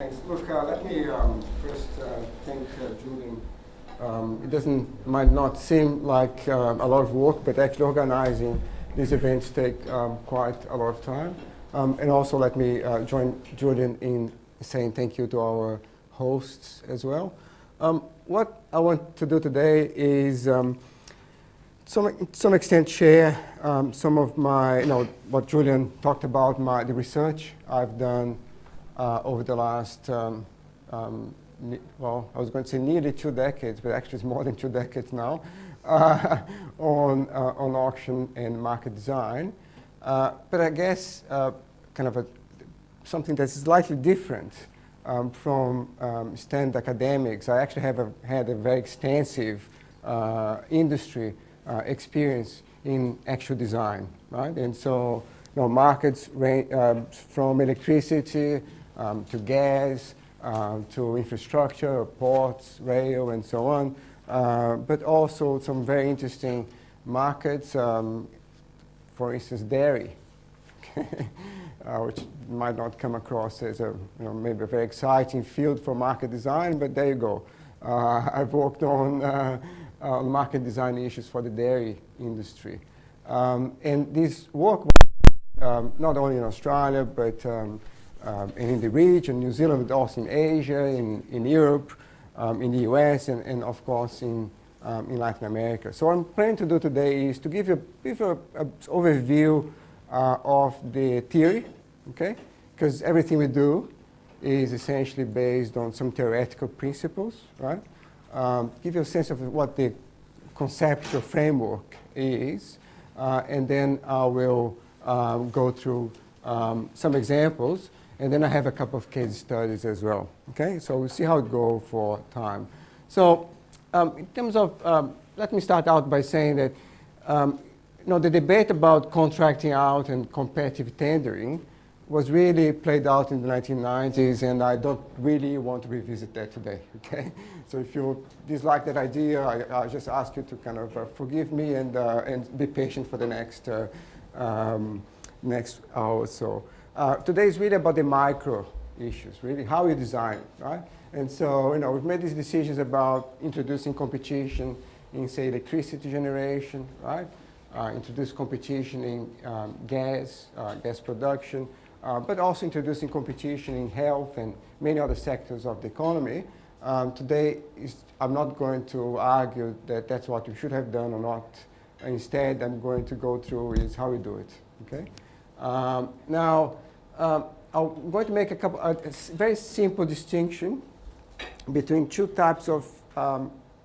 Thanks. Look, let me first thank Julian. Might not seem like a lot of work, but actually organizing these events take quite a lot of time. And also let me join Julian in saying thank you to our hosts as well. What I want to do today is to some extent share some of my, what Julian talked about, the research I've done over the last, well, I was going to say nearly 2 decades, but actually it's more than 2 decades now, on auction and market design. But I guess something that's slightly different from standard academics. I actually have had a very extensive industry experience in actual design, right? And so, markets range from electricity to gas, to infrastructure, ports, rail, and so on, but also some very interesting markets, for instance, dairy, which might not come across as maybe a very exciting field for market design, but there you go. I've worked on market design issues for the dairy industry. And this work was not only in Australia, but and in the region, New Zealand, but also in Asia, in Europe, in the US, and of course in Latin America. So what I'm planning to do today is to give you an overview of the theory, okay? Because everything we do is essentially based on some theoretical principles, right? Give you a sense of what the conceptual framework is, and then I will go through some examples. And then I have a couple of case studies as well. Okay, so we'll see how it goes for time. So in terms of, let me start out by saying that the debate about contracting out and competitive tendering was really played out in the 1990s, and I don't really want to revisit that today. Okay, so if you dislike that idea, I just ask you to kind of forgive me and be patient for the next next hour or so. Today is really about the micro issues, really, how you design, right? And so, we've made these decisions about introducing competition in, say, electricity generation, right? Introduce competition in gas production, but also introducing competition in health and many other sectors of the economy. Today, I'm not going to argue that that's what you should have done or not. Instead, I'm going to go through is how we do it, okay? Now, I'm going to make a very simple distinction between 2 types of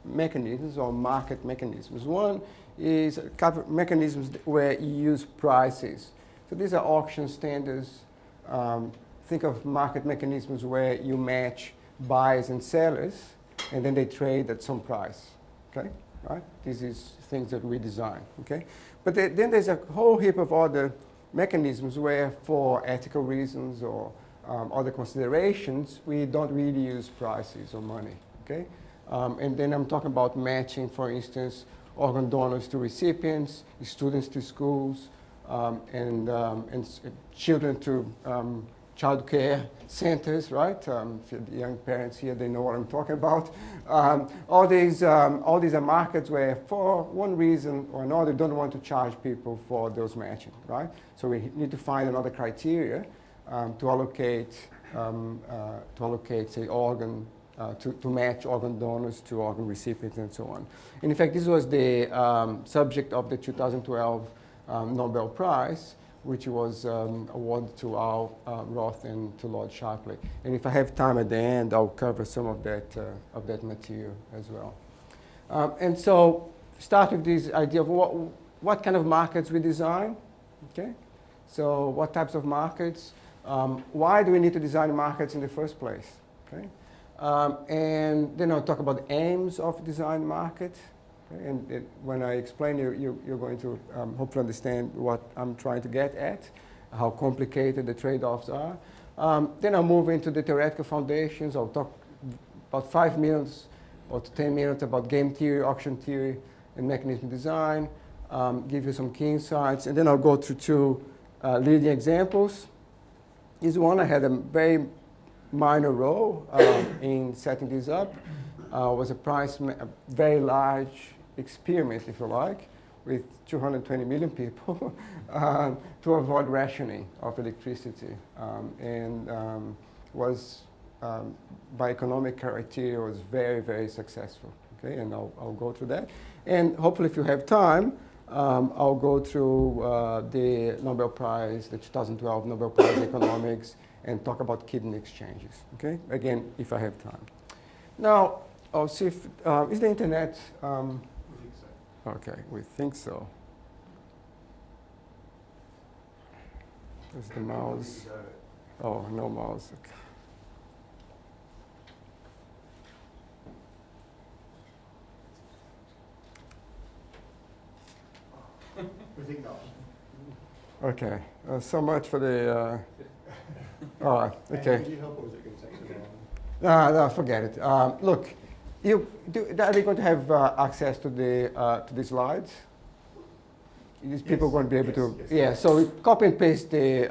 mechanisms or market mechanisms. One is mechanisms where you use prices. So these are auction standards. Think of market mechanisms where you match buyers and sellers, and then they trade at some price. Okay, right? This is things that we design. Okay, but then there's a whole heap of other mechanisms where, for ethical reasons or other considerations, we don't really use prices or money, okay? And then I'm talking about matching, for instance, organ donors to recipients, students to schools, and children to child care centers, right? The young parents here, they know what I'm talking about. All these are markets where, for one reason or another, don't want to charge people for those matching, right? So we need to find another criteria to allocate, say, to match organ donors to organ recipients and so on. And in fact, this was the subject of the 2012 Nobel Prize, which was awarded to Al Roth and to Lord Shapley. And if I have time at the end, I'll cover some of that material as well. And so start with this idea of what kind of markets we design. Okay, so what types of markets? Why do we need to design markets in the first place? Okay, and then I'll talk about the aims of design market. And when I explain, you're going to hopefully understand what I'm trying to get at, how complicated the trade-offs are. Then I'll move into the theoretical foundations. I'll talk about 5 minutes or to 10 minutes about game theory, auction theory, and mechanism design, give you some key insights. And then I'll go through 2 leading examples. This one I had a very minor role in setting this up. Was a very large experiment, if you like, with 220 million people to avoid rationing of electricity, and was by economic criteria was very, very successful. Okay, and I'll go through that, and hopefully, if you have time, I'll go through the Nobel Prize, the 2012 Nobel Prize Economics, and talk about kidney exchanges. Okay, again, if I have time. Now, I'll see if is the internet. We think so. Okay, we think so. There's the mouse. Oh, no mouse. Okay. We think no. Okay, so much for the. All right, okay. Did you help, or was it going to take so long? No, forget it. Look, are they going to have access to the slides? These people are going to be able to. Yes. Yeah. So we copy and paste the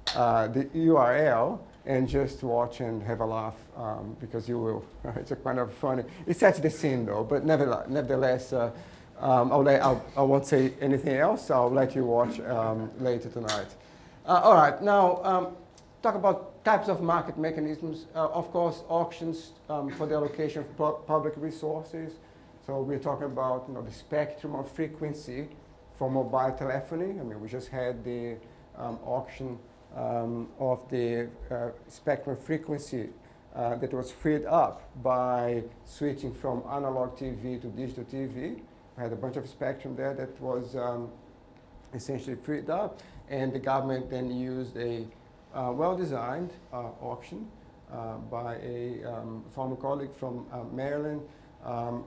URL and just watch and have a laugh because you will. It's a kind of funny. It sets the scene though, but nevertheless. I won't say anything else. I'll let you watch later tonight. All right, now talk about types of market mechanisms. Of course, auctions for the allocation of public resources. So we're talking about the spectrum of frequency for mobile telephony. I mean, we just had the auction of the spectrum frequency that was freed up by switching from analog TV to digital TV. We had a bunch of spectrum there that was essentially freed up, and the government then used a well-designed auction by a former colleague from Maryland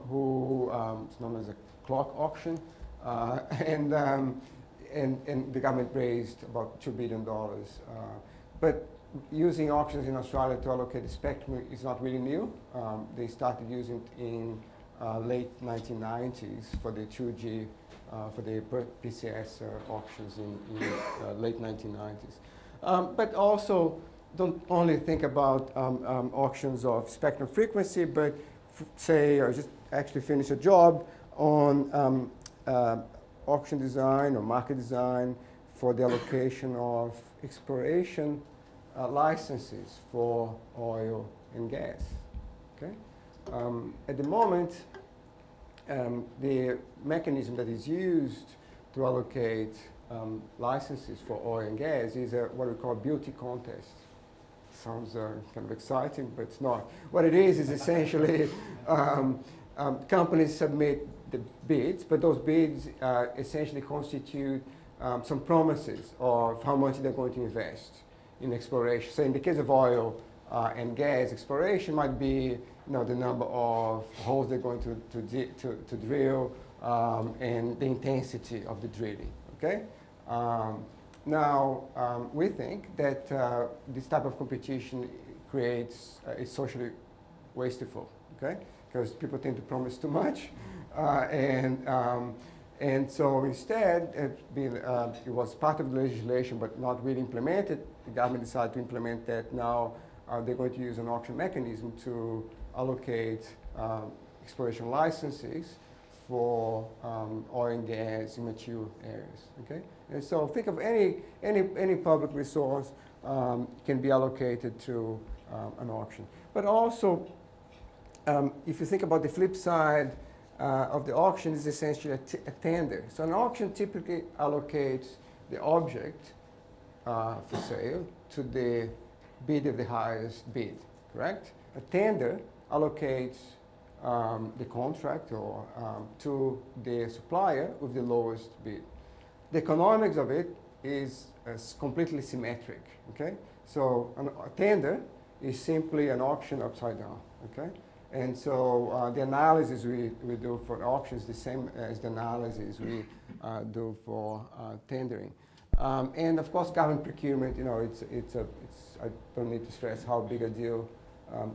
who is known as a clock auction, and the government raised about $2 billion. But using auctions in Australia to allocate the spectrum is not really new. They started using it in late 1990s for the 2G, for the PCS auctions in late 1990s. But also, don't only think about auctions of spectrum frequency, but say, or just actually finish a job on auction design or market design for the allocation of exploration licenses for oil and gas. Okay? At the moment, the mechanism that is used to allocate licenses for oil and gas is what we call beauty contest. Sounds kind of exciting, but it's not. What it is essentially companies submit the bids, but those bids essentially constitute some promises of how much they're going to invest in exploration. So in the case of oil and gas, exploration might be the number of holes they're going to drill and the intensity of the drilling. Okay. Now we think that this type of competition creates is socially wasteful. Okay, because people tend to promise too much, and so instead it was part of the legislation but not really implemented. The government decided to implement that now. They're going to use an auction mechanism to allocate exploration licenses for oil and gas in mature areas. Okay, and so think of any public resource can be allocated to an auction. But also, if you think about the flip side of the auction, is essentially a tender. So an auction typically allocates the object for sale to the bid of the highest bid, correct? A tender allocates the contract or to the supplier with the lowest bid. The economics of it is completely symmetric, okay? So a tender is simply an auction upside down, okay? And so the analysis we do for auctions is the same as the analysis we do for tendering. And of course, government procurement, I don't need to stress how big a deal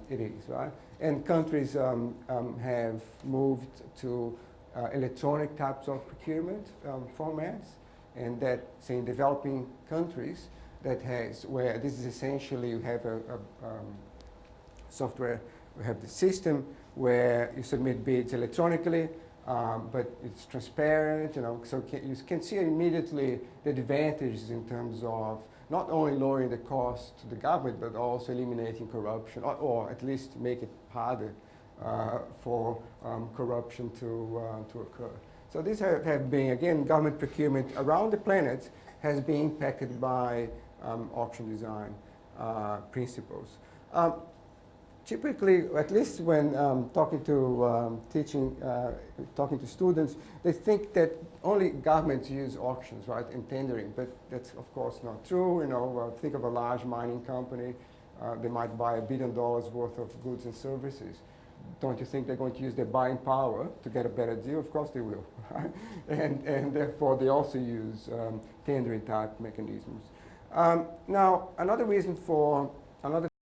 it is, right? And countries have moved to electronic types of procurement formats, and that, say, in developing countries, that has, where this is essentially you have a software, we have the system where you submit bids electronically, but it's transparent, so you can see immediately the advantages in terms of not only lowering the cost to the government, but also eliminating corruption, or at least make it harder for corruption to occur. So these have been, again, government procurement around the planet has been impacted by auction design principles. Typically, at least when talking to talking to students, they think that only governments use auctions, right, and tendering, but that's of course not true. Think of a large mining company, they might buy $1 billion worth of goods and services. Don't you think they're going to use their buying power to get a better deal? Of course they will, right? And therefore they also use tendering type mechanisms. Now, another